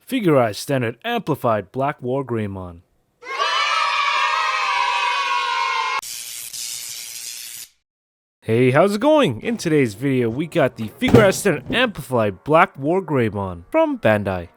Figurized Standard Amplified Black Wargreymon. Hey, how's it going? In today's video, we got the Figurized Standard Amplified Black Wargreymon from Bandai.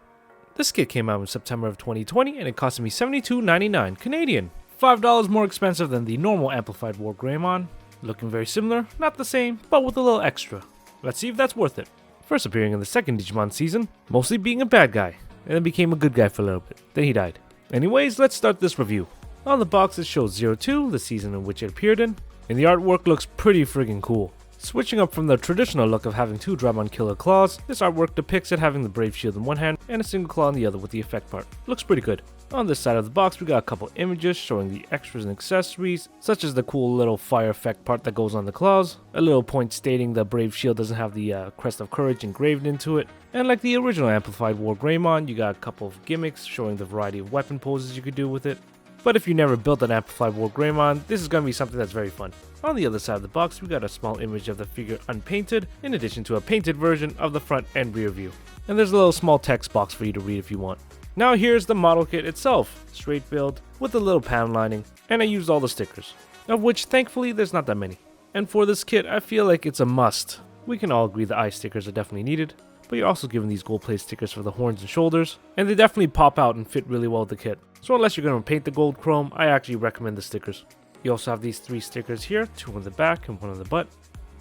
This kit came out in September of 2020 and it cost me $72.99 Canadian. $5 more expensive than the normal Amplified Wargreymon. Looking very similar, not the same, but with a little extra. Let's see if that's worth it. First appearing in the second Digimon season, mostly being a bad guy, and then became a good guy for a little bit. Then he died. Anyways, let's start this review. On the box it shows 02, the season in which it appeared in, and the artwork looks pretty friggin' cool. Switching up from the traditional look of having two Dramon killer claws, this artwork depicts it having the brave shield in one hand and a single claw in the other with the effect part. Looks pretty good. On this side of the box we got a couple images showing the extras and accessories, such as the cool little fire effect part that goes on the claws, a little point stating the brave shield doesn't have the crest of courage engraved into it, and like the original Amplified Wargreymon, you got a couple of gimmicks showing the variety of weapon poses you could do with it. But if you never built an Amplified Wargreymon, this is going to be something that's very fun. On the other side of the box, we got a small image of the figure unpainted, in addition to a painted version of the front and rear view. And there's a little small text box for you to read if you want. Now here's the model kit itself, straight build, with a little panel lining, and I used all the stickers, of which thankfully there's not that many. And for this kit, I feel like it's a must. We can all agree the eye stickers are definitely needed, but you're also given these gold plate stickers for the horns and shoulders, and they definitely pop out and fit really well with the kit. So unless you're going to paint the gold chrome, I actually recommend the stickers. You also have these 3 stickers here, 2 on the back and 1 on the butt.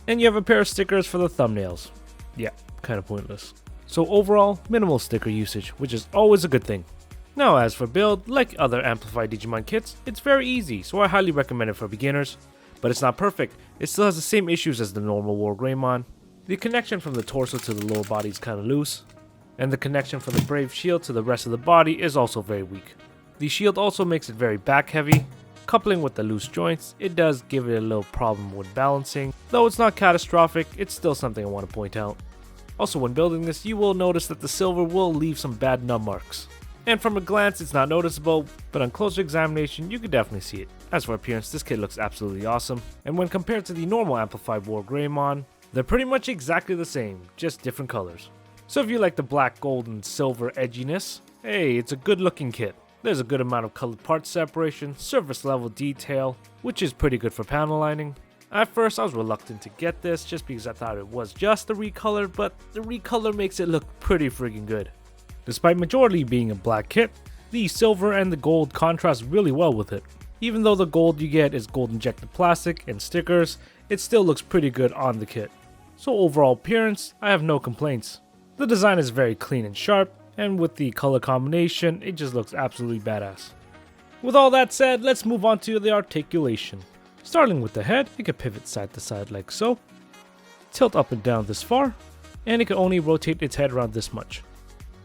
And you have a pair of stickers for the thumbnails. Yeah, kind of pointless. So overall, minimal sticker usage, which is always a good thing. Now as for build, like other Amplified Digimon kits, it's very easy, so I highly recommend it for beginners. But it's not perfect, it still has the same issues as the normal Wargreymon. The connection from the torso to the lower body is kind of loose, and the connection from the brave shield to the rest of the body is also very weak. The shield also makes it very back heavy. Coupling with the loose joints, it does give it a little problem with balancing. Though it's not catastrophic, it's still something I want to point out. Also when building this, you will notice that the silver will leave some bad nub marks. And from a glance it's not noticeable, but on closer examination you can definitely see it. As for appearance, this kit looks absolutely awesome, and when compared to the normal Amplified Wargreymon, they're pretty much exactly the same, just different colors. So if you like the black, gold, and silver edginess, hey, it's a good looking kit. There's a good amount of colored part separation, surface level detail, which is pretty good for panel lining. At first I was reluctant to get this just because I thought it was just a recolor, but the recolor makes it look pretty friggin' good. Despite majority being a black kit, the silver and the gold contrast really well with it. Even though the gold you get is gold injected plastic and stickers, it still looks pretty good on the kit. So overall appearance, I have no complaints. The design is very clean and sharp, and with the color combination, it just looks absolutely badass. With all that said, let's move on to the articulation. Starting with the head, it can pivot side to side like so, tilt up and down this far, and it can only rotate its head around this much.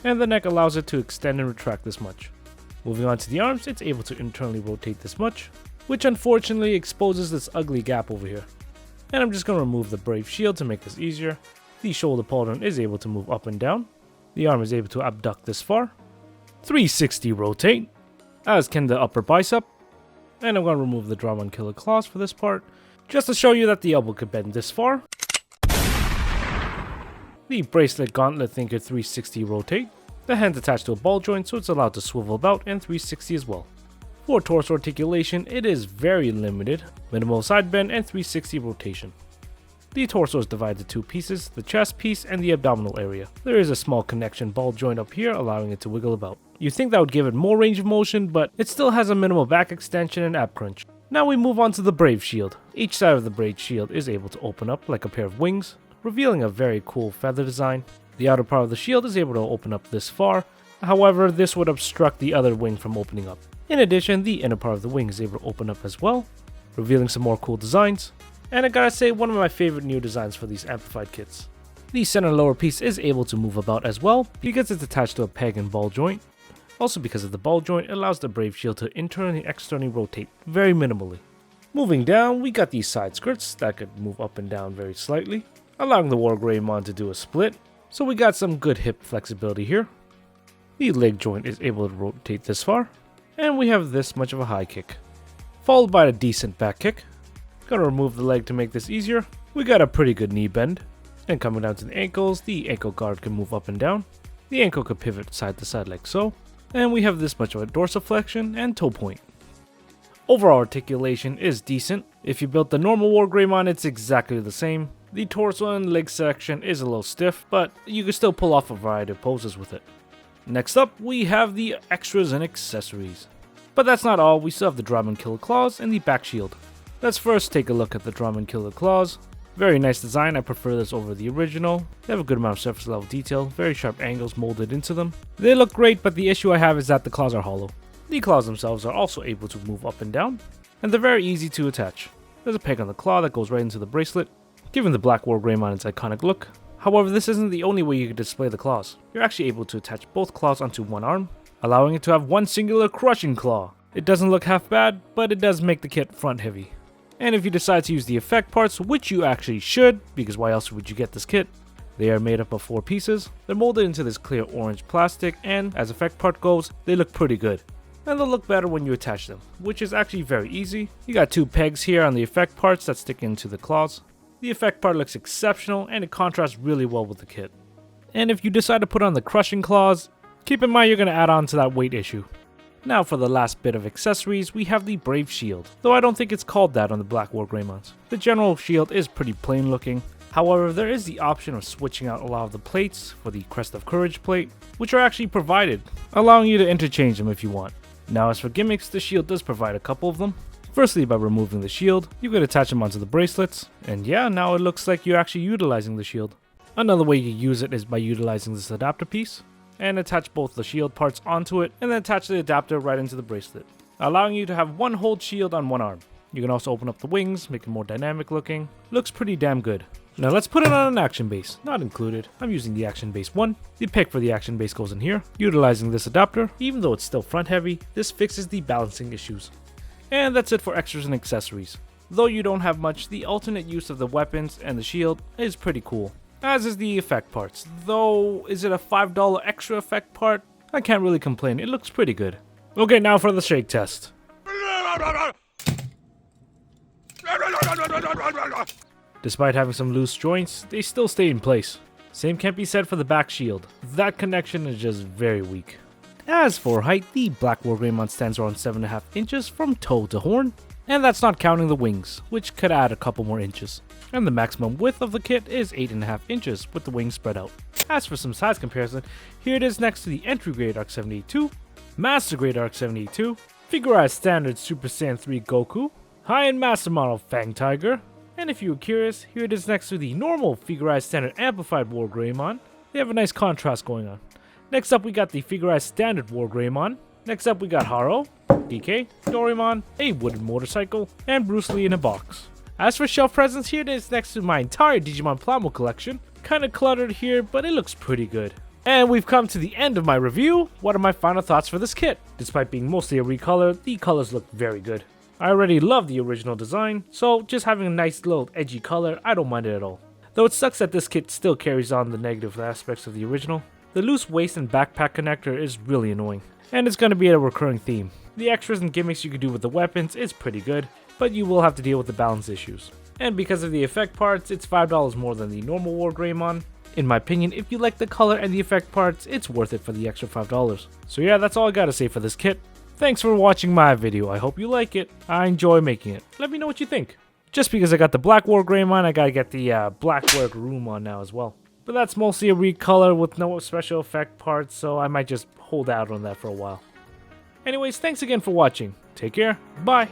And the neck allows it to extend and retract this much. Moving on to the arms, it's able to internally rotate this much, which unfortunately exposes this ugly gap over here. And I'm just going to remove the brave shield to make this easier. The shoulder pauldron is able to move up and down. The arm is able to abduct this far. 360 rotate, as can the upper bicep. And I'm going to remove the Dramon killer claws for this part, just to show you that the elbow could bend this far. The bracelet gauntlet thing could 360 rotate. The hand's attached to a ball joint, so it's allowed to swivel about and 360 as well. For torso articulation, it is very limited, minimal side bend and 360 rotation. The torso is divided into 2 pieces, the chest piece and the abdominal area. There is a small connection ball joint up here allowing it to wiggle about. You'd think that would give it more range of motion, but it still has a minimal back extension and ab crunch. Now we move on to the brave shield. Each side of the brave shield is able to open up like a pair of wings, revealing a very cool feather design. The outer part of the shield is able to open up this far, however this would obstruct the other wing from opening up. In addition, the inner part of the wing is able to open up as well, revealing some more cool designs. And I gotta say, one of my favorite new designs for these amplified kits. The center lower piece is able to move about as well because it's attached to a peg and ball joint. Also because of the ball joint, it allows the brave shield to internally and externally rotate very minimally. Moving down, we got these side skirts that could move up and down very slightly, allowing the Wargreymon to do a split. So we got some good hip flexibility here. The leg joint is able to rotate this far, and we have this much of a high kick, followed by a decent back kick. Gonna remove the leg to make this easier. We got a pretty good knee bend, and coming down to the ankles, the ankle guard can move up and down. The ankle could pivot side to side like so, and we have this much of a dorsiflexion and toe point. Overall articulation is decent. If you built the normal Wargreymon, it's exactly the same. The torso and leg section is a little stiff, but you can still pull off a variety of poses with it. Next up, we have the extras and accessories. But that's not all, we still have the Digimon Killer Claws and the back shield. Let's first take a look at the Digimon Killer Claws. Very nice design, I prefer this over the original. They have a good amount of surface level detail, very sharp angles molded into them. They look great, but the issue I have is that the claws are hollow. The claws themselves are also able to move up and down, and they're very easy to attach. There's a peg on the claw that goes right into the bracelet, giving the Black Wargreymon its iconic look. However, this isn't the only way you can display the claws. You're actually able to attach both claws onto one arm, allowing it to have one singular crushing claw. It doesn't look half bad, but it does make the kit front heavy. And if you decide to use the effect parts, which you actually should, because why else would you get this kit? They are made up of 4 pieces. They're molded into this clear orange plastic, and as effect part goes, they look pretty good. And they'll look better when you attach them, which is actually very easy. You got 2 pegs here on the effect parts that stick into the claws. The effect part looks exceptional, and it contrasts really well with the kit. And if you decide to put on the crushing claws, keep in mind you're going to add on to that weight issue. Now for the last bit of accessories, we have the Brave Shield, though I don't think it's called that on the Black Wargreymons. The general shield is pretty plain looking. However, there is the option of switching out a lot of the plates for the Crest of Courage plate, which are actually provided, allowing you to interchange them if you want. Now as for gimmicks, the shield does provide a couple of them. Firstly, by removing the shield, you could attach them onto the bracelets, and yeah, now it looks like you're actually utilizing the shield. Another way you use it is by utilizing this adapter piece, and attach both the shield parts onto it, and then attach the adapter right into the bracelet, allowing you to have one whole shield on one arm. You can also open up the wings, make it more dynamic looking. Looks pretty damn good. Now let's put it on an action base, not included. I'm using the action base 1. The pick for the action base goes in here. Utilizing this adapter, even though it's still front heavy, this fixes the balancing issues. And that's it for extras and accessories. Though you don't have much, the alternate use of the weapons and the shield is pretty cool. As is the effect parts, though is it a $5 extra effect part? I can't really complain, it looks pretty good. Okay, now for the shake test. Despite having some loose joints, they still stay in place. Same can't be said for the back shield. That connection is just very weak. As for height, the Black Wargreymon stands around 7.5 inches from toe to horn, and that's not counting the wings, which could add a couple more inches. And the maximum width of the kit is 8.5 inches with the wings spread out. As for some size comparison, here it is next to the entry grade Arc 782, Master grade Arc 782, Figurized Standard Super Saiyan 3 Goku, High-end Master Model Fang Tiger, and if you were curious, here it is next to the normal Figurized Standard Amplified Wargreymon. They have a nice contrast going on. Next up we got the Figurized Standard Wargreymon. Next up we got Haro, DK, Doraemon, a wooden motorcycle, and Bruce Lee in a box. As for shelf presence, here it is next to my entire Digimon Plamo collection. Kinda cluttered here, but it looks pretty good. And we've come to the end of my review. What are my final thoughts for this kit? Despite being mostly a recolor, the colors look very good. I already love the original design, so just having a nice little edgy color, I don't mind it at all. Though it sucks that this kit still carries on the negative aspects of the original. The loose waist and backpack connector is really annoying, and it's going to be a recurring theme. The extras and gimmicks you can do with the weapons is pretty good, but you will have to deal with the balance issues. And because of the effect parts, it's $5 more than the normal Wargreymon. In my opinion, if you like the color and the effect parts, it's worth it for the extra $5. So yeah, that's all I gotta say for this kit. Thanks for watching my video, I hope you like it. I enjoy making it. Let me know what you think. Just because I got the Black Wargreymon, I gotta get the Black Wargreymon now as well. But that's mostly a recolor with no special effect parts, so I might just hold out on that for a while. Anyways, thanks again for watching. Take care, bye!